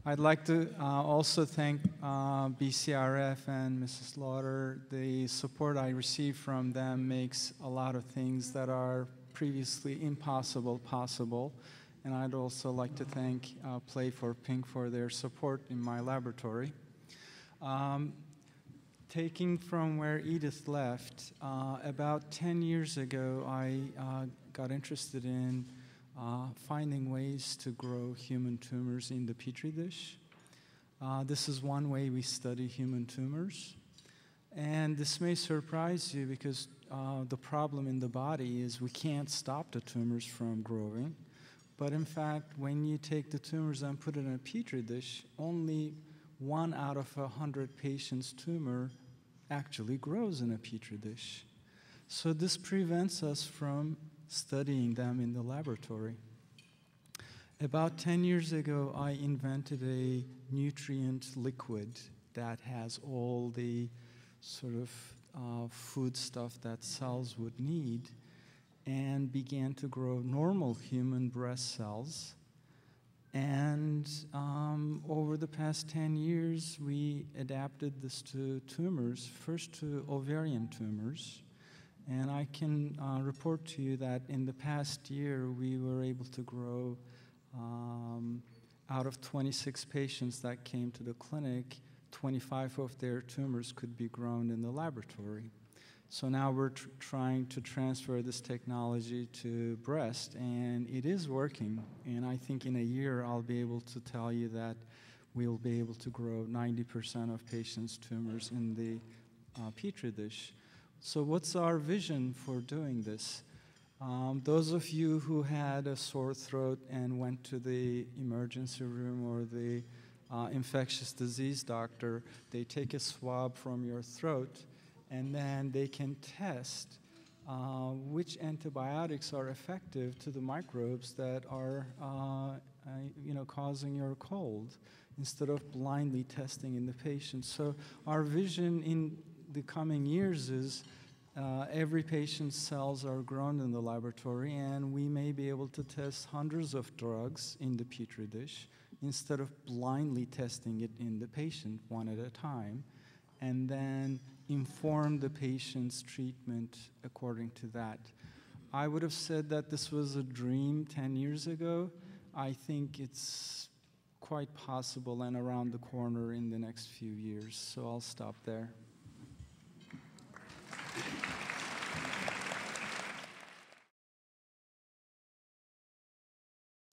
I'd like to also thank BCRF and Mrs. Lauder. The support I receive from them makes a lot of things that are previously impossible possible. And I'd also like to thank Play for Pink for their support in my laboratory. Taking from where Edith left, about 10 years ago, I got interested in finding ways to grow human tumors in the Petri dish. This is one way we study human tumors. And this may surprise you because the problem in the body is we can't stop the tumors from growing. But in fact, when you take the tumors and put it in a Petri dish, only 1 out of 100 patients' tumor actually grows in a Petri dish. So this prevents us from studying them in the laboratory. About 10 years ago, I invented a nutrient liquid that has all the sort of food stuff that cells would need and began to grow normal human breast cells. And over the past 10 years, we adapted this to tumors, first to ovarian tumors. And I can report to you that in the past year, we were able to grow out of 26 patients that came to the clinic, 25 of their tumors could be grown in the laboratory. So now we're trying to transfer this technology to breast, and it is working. And I think in a year, I'll be able to tell you that we'll be able to grow 90% of patients' tumors in the Petri dish. So what's our vision for doing this? Those of you who had a sore throat and went to the emergency room or the infectious disease doctor, they take a swab from your throat, and then they can test which antibiotics are effective to the microbes that are causing your cold, instead of blindly testing in the patient. So our vision in the coming years is every patient's cells are grown in the laboratory, and we may be able to test hundreds of drugs in the Petri dish instead of blindly testing it in the patient one at a time, and then inform the patient's treatment according to that. I would have said that this was a dream 10 years ago. I think it's quite possible and around the corner in the next few years, so I'll stop there.